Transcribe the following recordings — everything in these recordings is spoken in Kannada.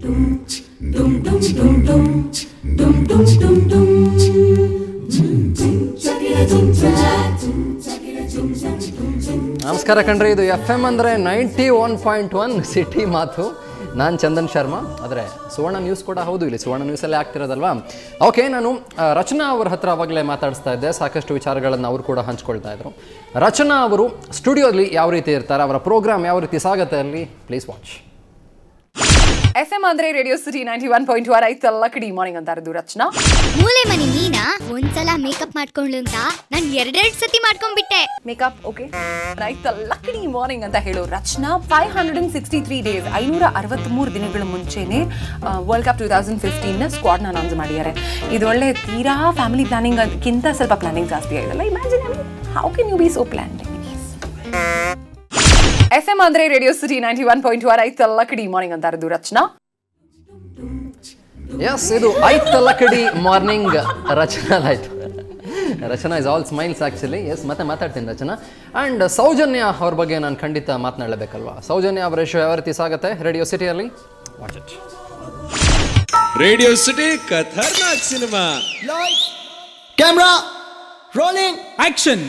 ನಮಸ್ಕಾರ ಕಣ್ರಿ, ಇದು FM ಅಂದರೆ 91.1 ಸಿಟಿ ಮಾತು. ನಾನು ಚಂದನ್ ಶರ್ಮಾ. ಆದರೆ ಸುವರ್ಣ ನ್ಯೂಸ್ ಕೂಡ ಹೌದು, ಇಲ್ಲಿ ಸುವರ್ಣ ನ್ಯೂಸಲ್ಲೇ ಆಗ್ತಿರೋದಲ್ವಾ. ಓಕೆ, ನಾನು ರಚನಾ ಅವ್ರ ಹತ್ರ ಅವಾಗಲೇ ಮಾತಾಡಿಸ್ತಾ ಇದ್ದೆ. ಸಾಕಷ್ಟು ವಿಚಾರಗಳನ್ನು ಅವರು ಕೂಡ ಹಂಚ್ಕೊಳ್ತಾ ಇದ್ರು. ರಚನಾ ಅವರು ಸ್ಟುಡಿಯೋಲಿ ಯಾವ ರೀತಿ ಇರ್ತಾರೆ, ಅವರ ಪ್ರೋಗ್ರಾಮ್ ಯಾವ ರೀತಿ ಸಾಗುತ್ತೆ ಅಲ್ಲಿ, ಪ್ಲೀಸ್ ವಾಚ್. FM ಅಂದ್ರೆ ರೇಡಿಯೋ ಸಿಟಿ 91.1 ಐತಲ್ಲ ಕಡಿ ಮಾರ್ನಿಂಗ್ ಅಂತ ಇರೋದು ರಚನಾ. ಮೂಲೆ ಮನಿ ನೀನಾ ಒಂದ್ಸಲ ಮೇಕಪ್ ಮಾಡ್ಕೊಂಡ್ಲು ಅಂತ ನಾನು ಎರಡೆರಡು ಸತಿ ಮಾಡ್ಕೊಂಡ್ಬಿಟ್ಟೆ. ಮೇಕಪ್ ಓಕೆ ಐತಲ್ಲ ಕಡಿ ಮಾರ್ನಿಂಗ್ ಅಂತ ಹೇಳೋ ರಚನಾ 563 ಡೇಸ್ 563 ದಿನಗಳ ಮುಂಚೆನೆ ವರ್ಲ್ಡ್ ಕಪ್ 2015 ಸ್ಕ್ವಾಡ್ ನ ಅನೌನ್ಸ್ ಮಾಡಿದ್ದಾರೆ. ಇದು ಒಳ್ಳೆ ತೀರಾ ಫ್ಯಾಮಿಲಿ ಪ್ಲಾನಿಂಗ್ ಅದಕ್ಕಿಂತ ಸ್ವಲ್ಪ ಪ್ಲಾನಿಂಗ್ ಜಾಸ್ತಿ ಆಗಿದೆಲ್ಲ. Imagine how can you be so planned. FM ಅಂದ್ರೆ ರೇಡಿಯೋ ಸಿಟಿ 91.1 ಐತಲ್ಲ ಕಡಿ ಮಾರ್ನಿಂಗ್ ಅಂತ ಇರೋದು ರಚನಾ. ಎಸ್, ಇದು ಐತಲ್ಲ ಕಡಿ ಮಾರ್ನಿಂಗ್ ರಚನಾದಾಯ್ತು. Rachana is all smiles actually. Yes, ಮತ್ತೆ ಮಾತಾಡ್ತೀನಿ ರಚನಾ. ಆ್ಯಂಡ್ ಸೌಜನ್ಯ ಅವ್ರ ಬಗ್ಗೆ ನಾನು ಖಂಡಿತ ಮಾತನಾಡಲೇಬೇಕಲ್ವಾ. ಸೌಜನ್ಯ ಅವರ ಶೋ ಯಾವ ರೀತಿ ಸಾಗುತ್ತೆ ರೇಡಿಯೋ ಸಿಟಿಯಲ್ಲಿ, watch it. Radio city Khatarnak cinema. Camera rolling action.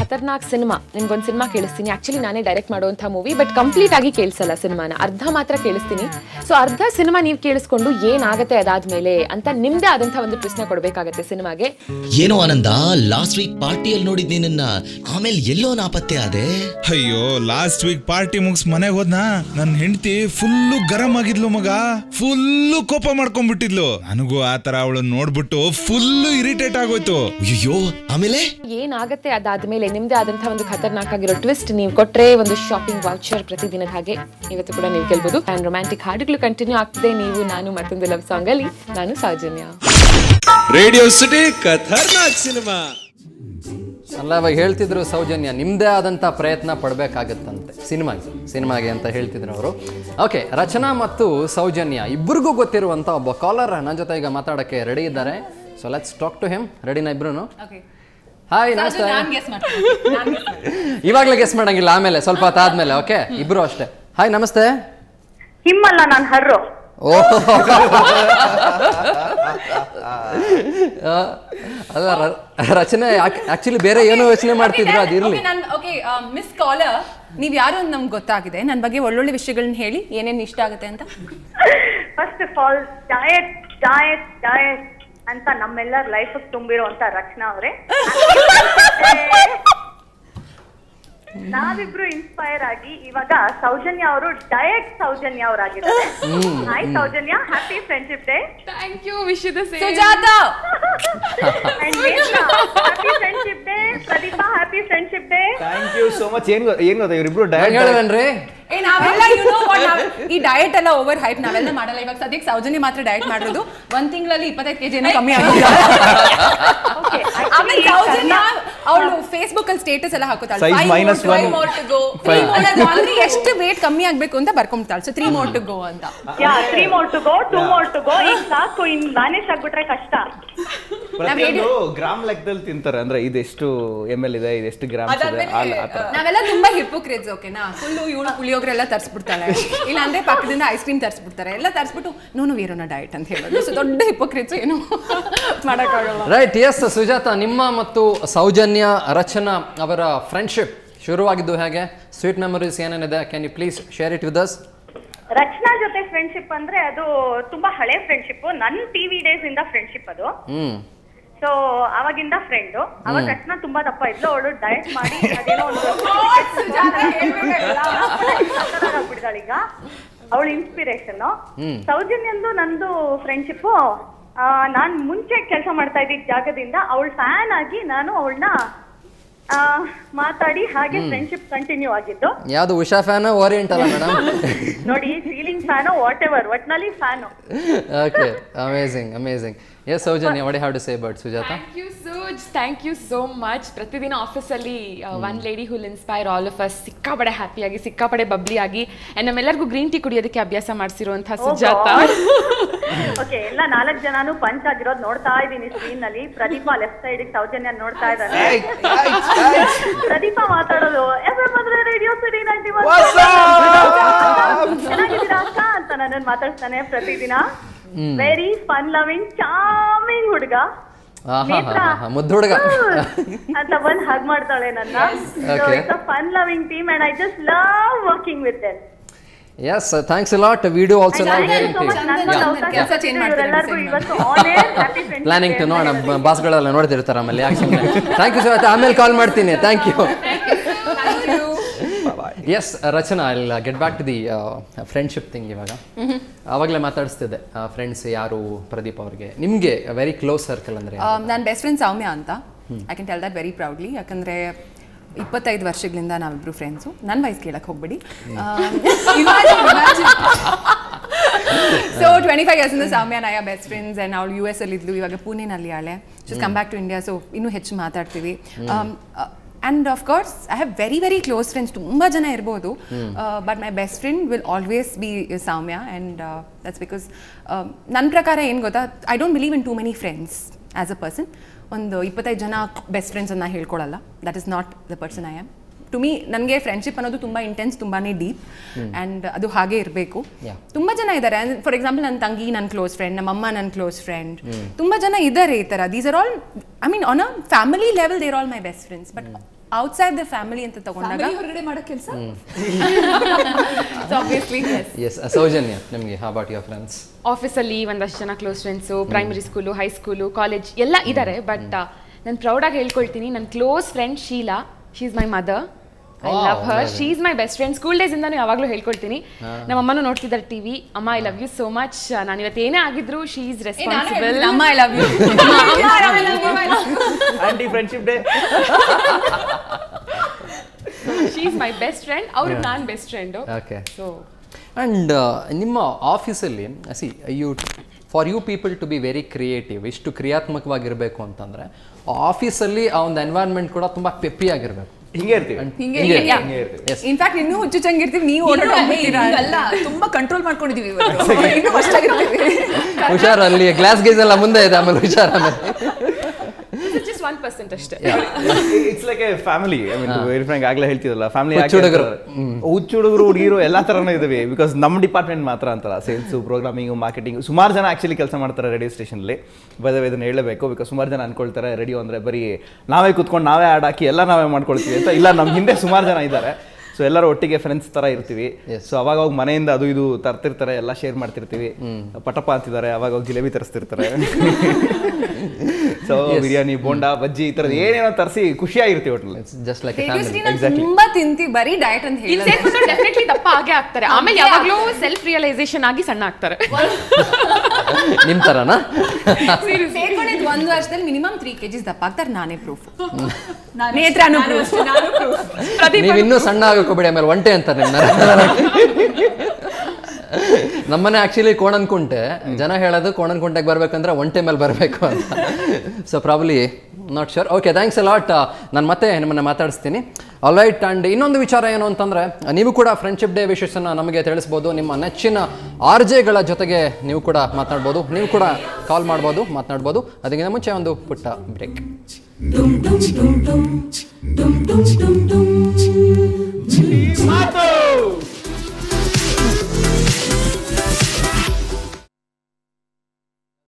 Khatarnak cinema. ನಿಮ್ಗೊಂದು ಸಿನಿಮಾ ಕೇಳಿಸ್ತೀನಿ. ಆಕ್ಚುಲಿ ನಾನೇ ಡೈರೆಕ್ಟ್ ಮಾಡುವಂಥ ಮೂವಿ, ಬಟ್ ಕಂಪ್ಲೀಟ್ ಆಗಿ ಕೇಳಿಸಲ್ಲ ಸಿನಿಮಾನ, ಅರ್ಧ ಮಾತ್ರ ಕೇಳಿಸ್ತೀನಿ. ಸೊ ಅರ್ಧ ಸಿನಿಮಾ ನೀವು ಕೇಳಿಸ್ಕೊಂಡು ಏನಾಗುತ್ತೆ ಅದಾದ್ಮೇಲೆ ಅಂತ ನಿಮ್ದೇ ಆದಂಥ ಒಂದು ಟ್ವಿಸ್ಟ್ನ ಕೊಡಬೇಕಾಗತ್ತೆ ಸಿನಿಮಾಗೆ. ಏನೋ ಆನಂದ, ಲಾಸ್ಟ್ ವೀಕ್ ಪಾರ್ಟಿಯಲ್ಲಿ ನೋಡಿದ್ನಿ ನಿನ್ನ, ಆಮೇಲೆ ಎಲ್ಲೋ ನಾಪತ್ತೆ ಆದೆ. ಅಯ್ಯೋ, ಲಾಸ್ಟ್ ವೀಕ್ ಪಾರ್ಟಿ ಮುಗಿಸ್ ಮನೆಗೆ ಹೋದ್ನಾ, ನನ್ನ ಹೆಂಡತಿ ಫುಲ್ಲು ಗರಂ ಆಗಿದ್ಲು ಮಗ, ಫುಲ್ಲು ಕೋಪ ಮಾಡ್ಕೊಂಡ್ಬಿಟ್ಟಿದ್ಲು. ನನಗೂ ಆತರ ಅವಳನ್ನ ನೋಡ್ಬಿಟ್ಟು ಫುಲ್ಲು ಇರಿಟೇಟ್ ಆಗೋಯ್ತು. ಅಯ್ಯೋ, ಆಮೇಲೆ ಏನಾಗುತ್ತೆ ಅದಾದ್ಮೇಲೆ ನಿಮ್ದೇ ಆದಂಥ ಒಂದು ಖತರ್ನಾಕ್ ಆಗಿರೋ ಟ್ವಿಸ್ಟ್ ನೀವು ಕೊಟ್ರೆ ಒಂದು ಶಾಪಿಂಗ್ ವೌಚರ್ ಪ್ರತಿದಿನದ ಹಾಗೆ ಇವತ್ತು ಕೂಡ ನೀವು ಗೆಲ್ಬಹುದು. ಆ್ಯಂಡ್ ರೊಮ್ಯಾಂಟಿಕ್ ಹಾಡುಗಳು ಕಂಟಿನ್ಯೂ ಆಗ್ತದೆ. ನೀವು ನಾನು ಮತ್ತೊಂದು ಲವ್ ಸಾಂಗ್ ಅಲ್ಲಿ. ನಾನು Soujanya. Radio city Khatarnak cinema. ಅಲ್ಲ, ಅವಾಗ ಹೇಳ್ತಿದ್ರು ಸೌಜನ್ಯ ನಿಮ್ಮದೇ ಆದಂಥ ಪ್ರಯತ್ನ ಪಡಬೇಕಾಗತ್ತಂತೆ ಸಿನಿಮಾಗೆ ಅಂತ ಹೇಳ್ತಿದ್ರು ಅವರು. ಓಕೆ, ರಚನಾ ಮತ್ತು ಸೌಜನ್ಯ ಇಬ್ಬರಿಗೂ ಗೊತ್ತಿರುವಂಥ ಒಬ್ಬ ಕಾಲರ್ ನನ್ನ ಜೊತೆ ಈಗ ಮಾತಾಡೋಕ್ಕೆ ರೆಡಿ ಇದ್ದಾರೆ. So let's talk to him. ರೆಡಿನಾ ಇಬ್ರು? ಹಾಯ್, ನಮಸ್ತೆ. ಇವಾಗಲೇ ಗೆಸ್ ಮಾಡಂಗಿಲ್ಲ, ಆಮೇಲೆ ಸ್ವಲ್ಪ ಹೊತ್ತಾದ್ಮೇಲೆ. ಓಕೆ, ಇಬ್ರು ಅಷ್ಟೇ. ಹಾಯ್, ನಮಸ್ತೆ. ಹಿಮ್ಮಲ್ಲ, ನಾನು ಹರ್ರು. ಓಹ್, ಅಲ್ಲ ರಚನೆ ಆಕ್ಚುಲಿ ಬೇರೆ ಏನೋ ಯೋಚನೆ ಮಾಡ್ತಿದ್ರು, ಅದಿರ್ಲಿ. ಓಕೆ, ಮಿಸ್ ಕಾಲರ್, ನೀವ್ ಯಾರು ಅಂತ ನಮ್ಗೆ ಗೊತ್ತಾಗಿದೆ. ನನ್ನ ಬಗ್ಗೆ ಒಳ್ಳೊಳ್ಳೆ ವಿಷಯಗಳನ್ನ ಹೇಳಿ, ಏನೇನು ಇಷ್ಟ ಆಗುತ್ತೆ ಅಂತ. First of all diet diet diet ಅಂತ ನಮ್ಮೆಲ್ಲರ ಲೈಫ್ ತುಂಬಿರುವಂತ ರಚನಾ ಅವರೇ. ನಾವಿಬ್ರು ಇನ್ಸ್ಪೈರ್ ಆಗಿ ಇವಾಗ ಸೌಜನ್ಯ ಅವರು ಡಯಟ್ ಸೌಜನ್ಯ ಅವರಾಗಿದ್ದಾರೆ. Hi Soujanya, happy friendship day. Thank you, wish the same. Sujatha happy friendship day. Pradeepa, happy friendship day. Thank you so much. ಏನ್ ಗೊತ್ತಾ, ಇವರಿಬ್ರು ಡಯಟ್ ಹೇಳವೇನ್ರಿ? ನಾವೆಲ್ಲ ಈ ಡಯಟ್ ಎಲ್ಲ ಓವರ್ ಹೈಪ್, ನಾವೆಲ್ಲ ಮಾಡಲ್ಲ. ಇವಾಗ ಸದ್ಯಕ್ಕೆ ಸೌಜನ್ಯ ಮಾತ್ರ ಡಯಟ್ ಮಾಡಿರೋದು. 1 ತಿಂಗಳಲ್ಲಿ 25 kg ಕಮ್ಮಿ ಆಗಿದೆ. ಆಮೇಲೆ ಸೌಜನ್ಯ ಅವಳು ಫೇಸ್ಬುಕ್ ಅಲ್ಲಿ ಸ್ಟೇಟಸ್ ಎಲ್ಲ ಹಾಕೋತಾಳೆ, 5 more to go ಅಂದ್ರೆ ಎಷ್ಟು ವೇಟ್ ಕಮ್ಮಿ ಆಗ್ಬೇಕು ಅಂತ ಬರ್ಕೊಂಡ್ತಾಳೆ. ಸೊ 3 more to go ಅಂತ. 3 more to go, 2 more to go. ಈಗ ಸಾಕು, ಇನ್ ಮ್ಯಾನೇಜ್ ಆಗ್ಬಿಟ್ರೆ ಕಷ್ಟ. ಗ್ರಾಮ್ ಲೆಕ್ಕದಲ್ಲಿ ತಿಂತಾರೆ, ಅಂದ್ರೆ ಇದೆಷ್ಟು ml ಇದೆ, ಇದೆಷ್ಟು ಗ್ರಾಮ್ಸ್ ಇದೆ. ನಾವೆಲ್ಲ ತುಂಬಾ ಹಿಪೋಕ್ರೇಟ್ಸ್. ಓಕೆನಾ, ಫುಲ್ಲು ಇವಳು ಪುಳಿಯೋಗರೆ ಎಲ್ಲ ತರಿಸ್ಬಿಡ್ತಾಳೆ, ಇಲ್ಲ ಅಂದ್ರೆ ಪಕ್ಕದಿಂದ ಐಸ್ ಕ್ರೀಮ್ ತರಿಸ್ಬಿಡ್ತಾರೆ, ಎಲ್ಲ ತರಿಸ್ಬಿಟ್ಟು ನೋನು ವೇರೋನ ಡಯಟ್ ಅಂತ ಹೇಳೋದು. ಸೊ ದೊಡ್ಡ ಹಿಪೋಕ್ರೇಟ್ಸ್, ಏನು ಮಾಡೋಕ್ಕಾಗಲ್ಲ. ರೈಟ್. ಎಸ್ ಸುಜಾತಾ, ನಿಮ್ಮ ಮತ್ತು ಸೌಜನ್ಯ ರಚನಾ ಅವರ ಫ್ರೆಂಡ್ಶಿಪ್ ಶುರುವಾಗಿದ್ದು ಹೇಗೆ? ಸ್ವೀಟ್ ಮೆಮೊರೀಸ್ ಏನೇನಿದೆ? Can you please share it with us? Rachana ಜೊತೆ ಫ್ರೆಂಡ್ಶಿಪ್ ಅಂದ್ರೆ ಅದು ತುಂಬಾ ಹಳೆ ಫ್ರೆಂಡ್ಶಿಪ್. ನನ್ನ ಟಿವಿ ಡೇಸ್ ಇಂದ ಫ್ರೆಂಡ್ಶಿಪ್ ಅದು. ಸೊ ಅವಾಗಿಂದ ಫ್ರೆಂಡು. ಅವಾಗ ರಚನಾ ತುಂಬಾ ದಪ್ಪ ಇದ್ಲು, ಅವಳು ಡಯಟ್ ಮಾಡಿ ಅದೇನೋ ಆಗ್ಬಿಡ್ತಾಳೆ. ಈಗ ಅವಳು ಇನ್ಸ್ಪಿರೇಷನ್. ಸೌಜನ್ಯಂದು ನಂದು ಫ್ರೆಂಡ್ಶಿಪ್, ನಾನ್ ಮುಂಚೆ ಕೆಲಸ ಮಾಡ್ತಾ ಇದ್ದ ಜಾಗದಿಂದ ಅವಳ ಫ್ಯಾನ್ ಆಗಿ ನಾನು ಅವಳನ್ನ ಮಾತಾಡಿ ಹಾಗೆ ಫ್ರೆಂಡ್ಶಿಪ್ ಕಂಟಿನ್ಯೂ ಆಗಿದ್ದು. ಯಾವ್ದು, ಉಷಾ ಫ್ಯಾನ್, ಓರಿಯೆಂಟ್ ಅಲ್ಲ ಮೇಡಮ್? ನೋಡಿ, ಸೀಲಿಂಗ್ ಫ್ಯಾನ್, ವಾಟ್ ಎವರ್, ಒಟ್ನಲ್ಲಿ fan. Okay, amazing amazing. Yes, Saujanya, what do you have to say about Sujata? Thank you so much. ಪ್ರತಿದಿನ ಆಫೀಸಲ್ಲಿ one lady who'll inspire all of us, ಸಿಕ್ಕಾಪಡೆ ಹ್ಯಾಪಿಯಾಗಿ ಸಿಕ್ಕಾಪಡೆ ಬಬ್ಲಿ ಆಗಿ ಅಂಡ್ ನಮ್ಮೆಲ್ಲರಿಗೂ ಗ್ರೀನ್ ಟೀ ಕುಡಿಯೋದಕ್ಕೆ ಅಭ್ಯಾಸ ಮಾಡಿಸಿರುವಂತಹ ಸುಜಾತ. ಓಕೆ, ಎಲ್ಲ 4 ಜನನು ಪಂಚ್ ಆಗಿರೋದು ನೋಡ್ತಾ ಇದ್ದೀನಿ ಸ್ಕ್ರೀನ್ ನಲ್ಲಿ. ಪ್ರದೀಪ ಲೆಫ್ಟ್ ಸೈಡ್ ಸೌಜನ್ಯ ನೋಡ್ತಾ ಇದ್ದಾನೆ. ಪ್ರದೀಪ ಮಾತಾಡೋದು ರೇಡಿಯೋ ಸಿಟಿ 91 ಚೆನ್ನಾಗಿದ್ದೀರಾ ಅಕ್ಕ ಅಂತ ನನ್ನನ್ನು ಮಾತಾಡ್ತಾನೆ ಪ್ರತಿದಿನ. ವೆರಿ ಫನ್ ಲವಿಂಗ್ ಚಾರ್ಮಿಂಗ್ ಹುಡುಗ, ಮುದ್ದು ಹುಡುಗ ಅಂತ ಬಂದು ಹಗ್ ಮಾಡ್ತಾಳೆ ನನ್ನ. It's a fun loving team and I just love working with them. Yes, thanks a lot. We do also love hearing to you. Planning to ನೋಡ ಬಾಸ್ಗಳೆಲ್ಲ ನೋಡ್ತಿರ್ತಾರೆ ಆಮೇಲೆ. ಯಾಕೆ ಸುಮ್ಮನೆ. ಥ್ಯಾಂಕ್ ಯು ಸರ್, ಆಮೇಲೆ ಕಾಲ್ ಮಾಡ್ತೀನಿ. Thank you. Yes Rachana, I get back to the friendship thing. ಇವಾಗ ಆವಾಗಲೇ ಮಾತಾಡಿಸ್ತಿದ್ದೆ ಫ್ರೆಂಡ್ಸ್ ಯಾರು ಪ್ರದೀಪ್ ಅವ್ರಿಗೆ, ನಿಮಗೆ ವೆರಿ ಕ್ಲೋಸ್ ಸರ್ಕಲ್ ಅಂದರೆ? ನನ್ನ ಬೆಸ್ಟ್ ಫ್ರೆಂಡ್ ಸೌಮ್ಯ ಅಂತ. I can tell that very proudly. ಯಾಕಂದರೆ 25 ವರ್ಷಗಳಿಂದ ನಾವಿಬ್ರು ಫ್ರೆಂಡ್ಸು. ನನ್ನ ವಯಸ್ಸು ಕೇಳಕ್ಕೆ ಹೋಗ್ಬೇಡಿ. ಸೊ 25 ಇಯರ್ಸಿಂದ ಸೌಮ್ಯ ನಾಯ ಬೆಸ್ಟ್ ಫ್ರೆಂಡ್ಸ್. ಆ್ಯಂಡ್ ಅವಳು US ಅಲ್ಲಿ ಇದ್ಲು, ಇವಾಗ ಪುಣೆನಲ್ಲಿ ಆಳೆ. She's come back to India. So ಇನ್ನೂ ಹೆಚ್ಚು ಮಾತಾಡ್ತೀವಿ. And of course I have very very close friends. ತುಂಬ ಜನ ಇರ್ಬೋದು, but my best friend will always be Soumya. And that's because ನನ್ನ ಪ್ರಕಾರ ಏನು ಗೊತ್ತಾ, I don't believe in too many friends as a person. ಒಂದು 25 ಜನ ಬೆಸ್ಟ್ ಫ್ರೆಂಡ್ಸ್ ಅನ್ನ ಹೇಳ್ಕೊಳ್ಳಲ್ಲ. That is not the person I am. To me ನನಗೆ ಫ್ರೆಂಡ್ಶಿಪ್ ಅನ್ನೋದು ತುಂಬ ಇಂಟೆನ್ಸ್, ತುಂಬಾ ಡೀಪ್, ಆ್ಯಂಡ್ ಅದು ಹಾಗೆ ಇರಬೇಕು. ತುಂಬ ಜನ ಇದ್ದಾರೆ. ಫಾರ್ ಎಕ್ಸಾಂಪಲ್ ನನ್ನ ತಂಗಿ ನನ್ನ ಕ್ಲೋಸ್ ಫ್ರೆಂಡ್, ನಮ್ಮಮ್ಮ ನನ್ನ ಕ್ಲೋಸ್ ಫ್ರೆಂಡ್, ತುಂಬ ಜನ ಇದ್ದಾರೆ ಈ ಥರ. These are all, I mean on a family level they're all my best friends. But outside the family ಅಂತ ತಗೊಂಡಾಗ ಹೊರಗಡೆ ಮಾಡೋ ಕೆಲಸ. ಸೌಜನ್ಯ, ನಿಮಗೆ ಹೌ ಅಬೌಟ್ ಯುವರ್ ಫ್ರೆಂಡ್ಸ್? ಆಫೀಸಲ್ಲಿ ಒಂದಷ್ಟು ಜನ close friends, primary school, high school, college ಎಲ್ಲ ಇದ್ದಾರೆ. ಬಟ್ ನಾನು ಪ್ರೌಡಾಗಿ ಹೇಳ್ಕೊಳ್ತೀನಿ, ನನ್ನ close friend Sheela, she is my mother. I love her. She is my best friend. School days ಇಂದಾನು ಯಾವಾಗಲೂ ಹೇಳ್ಕೊಳ್ತೀನಿ. ನಮ್ಮ ಅಮ್ಮನೂ ನೋಡ್ತಿದ್ದಾರೆ ಟಿವಿ. ಅಮ್ಮ, I love you so much. ನಾನು ಇವತ್ತು ಏನೇ ಆಗಿದ್ರು ಶಿ ಈಸ್ ರೆಸ್ಪಾನ್ಸಿಬಲ್. ಅಮ್ಮ I love you. Aunty friendship day. She is my best friend. ಅವ್ರಿಗೆ ನಾನು best friend. Okay. So and ನಿಮ್ಮ ಆಫೀಸಲ್ಲಿ see for you people to be very creative, ಇಷ್ಟು ಕ್ರಿಯಾತ್ಮಕವಾಗಿರಬೇಕು ಅಂತಂದರೆ ಆಫೀಸಲ್ಲಿ ಆ ಒಂದು ಎನ್ವೈರ್ನ್ಮೆಂಟ್ ಕೂಡ ತುಂಬ ಪೆಪ್ಪಿಯಾಗಿರಬೇಕು. ಹಿಂಗೆ ಇರ್ತೀವಿ. ಇನ್ಫ್ಯಾಕ್ಟ್ ಇನ್ನೂ ಹುಚ್ಚುಚ್ಚಂಗಿರ್ತೀವಿ. ನೀವು ಓಡಾಡಲ್ಲ, ತುಂಬಾ ಕಂಟ್ರೋಲ್ ಮಾಡ್ಕೊಂಡಿದೀವಿ. ಹುಷಾರು, ಅಲ್ಲಿ ಗ್ಲಾಸ್ ಗೇಜ್ ಎಲ್ಲ ಮುಂದೆ ಇದೆ, ಆಮೇಲೆ ಹುಷಾರು. ಆಮೇಲೆ just 1% ಅಷ್ಟೇ. It's like A family. I mean very Frank, ಆಗಲೇ ಹೇಳ್ತಿದ್ರಲ್ಲ ಫ್ಯಾಮಿಲಿ. ಹುಚ್ಚು ಹುಡುಗರು ಹುಡುಗಿರು ಎಲ್ಲ ಥರನೂ ಇದ್ದೀವಿ. ಬಿಕಾಸ್ ನಮ್ಮ ಡಿಪಾರ್ಟ್ಮೆಂಟ್ ಮಾತ್ರ ಅಂತಲ್ಲ, ಸೇಲ್ಸು, ಪ್ರೋಗ್ರಾಮಿಂಗು, ಮಾರ್ಕೆಟಿಂಗ್, ಸುಮಾರು ಜನ ಆ್ಯಕ್ಚುಲಿ ಕೆಲಸ ಮಾಡ್ತಾರೆ ರೇಡಿಯೋ ಸ್ಟೇಷನಲ್ಲಿ. ಇದನ್ನು ಹೇಳಬೇಕು. ಬಿಕಾಸ್ ಸುಮಾರು ಜನ ಅನ್ಕೊಳ್ತಾರೆ ರೇಡಿಯೋ ಅಂದರೆ ಬರೀ ನಾವೇ ಕೂತ್ಕೊಂಡು ನಾವೇ ಹಾಡು ಹಾಕಿ ಎಲ್ಲ ನಾವೇ ಮಾಡ್ಕೊಳ್ತೀವಿ ಅಂತ. ಇಲ್ಲ, ನಮ್ಮ ಹಿಂದೆ ಸುಮಾರು ಜನ ಇದ್ದಾರೆ. ಸೊ ಎಲ್ಲರೂ ಒಟ್ಟಿಗೆ ಫ್ರೆಂಡ್ಸ್ ಥರ ಇರ್ತೀವಿ. ಸೊ ಅವಾಗ ಮನೆಯಿಂದ ಅದು ಇದು ತರ್ತಿರ್ತಾರೆ, ಎಲ್ಲ ಶೇರ್ ಮಾಡ್ತಿರ್ತೀವಿ. ಪಟಪ ಅಂತಿದ್ದಾರೆ, ಅವಾಗ ಜಿಲೇಬಿ ತರಿಸ್ತಿರ್ತಾರೆ. ಸೊ ಬಿರಿಯಾನಿ, ಬೋಂಡಾ, ಬಜ್ಜಿ ಈ ಥರದ್ದು ಏನೇನೋ ತರಿಸಿ ಖುಷಿಯಾಗಿರ್ತೀವಿ ಒಟ್ಟಲ್ಲಿ. ಜಸ್ಟ್ ಲೈಕ್ ತುಂಬಾ ತಿಂತೀವಿ, ಬರೀ ಡಯಟ್ ಅಂತ ಹೇಳಿ ಡೆಫಿನೆಟ್ಲಿ ದಪ್ಪ ಆಗೇ ಆಗ್ತಾರೆ. ಆಮೇಲೆ ಯಾವಾಗಲೂ ಸೆಲ್ಫ್ ರಿಯಲೈಸೇಷನ್ ಆಗಿ ಸಣ್ಣ ಆಗ್ತಾರೆ. ನಿಮ್ ತರನಾ? ಸೇರ್ಕೊಂಡಿದ್ದು 1 ವರ್ಷದಲ್ಲಿ ಮಿನಿಮಮ್ 3 kg ದಪ್ಪ ಆಗ್ತಾರೆ. ನಾನೇ ಪ್ರೂಫ್. ನೇತ್ರಾನು ಪ್ರೂಫ್. ನೀವು ಇನ್ನೂ ಸಣ್ಣ ಆಗೋಕೋಬೇಡಿ, ಆಮೇಲೆ ಒಂಟೆ ಅಂತಾರೆ ನಿಮ್ಮನ್ನ. ನಮ್ಮನೆ ಆಕ್ಚುಲಿ ಕೋಣನ್ಕುಂಟೆ. ಜನ ಹೇಳೋದು ಕೋಣನ್ಕುಂಟೆಗೆ ಬರ್ಬೇಕಂದ್ರೆ ಒಂಟೆ ಮೇಲೆ ಬರಬೇಕು ಅಂತ. So probably not sure. Okay, thanks a lot. ನಾನು ಮತ್ತೆ ನಿಮ್ಮನ್ನು ಮಾತಾಡಿಸ್ತೀನಿ. All right. ಆ್ಯಂಡ್ ಇನ್ನೊಂದು ವಿಚಾರ ಏನು ಅಂತಂದರೆ, ನೀವು ಕೂಡ ಫ್ರೆಂಡ್ಶಿಪ್ ಡೇ ವಿಶೇಷನ ನಮಗೆ ತಿಳಿಸ್ಬೋದು. ನಿಮ್ಮ ನೆಚ್ಚಿನ RJಗಳ ಜೊತೆಗೆ ನೀವು ಕೂಡ ಮಾತನಾಡ್ಬೋದು, ನೀವು ಕೂಡ ಕಾಲ್ ಮಾಡ್ಬೋದು, ಮಾತನಾಡ್ಬೋದು. ಅದಕ್ಕಿಂತ ಮುಂಚೆ ಒಂದು ಪುಟ್ಟ ಬ್ರೇಕ್.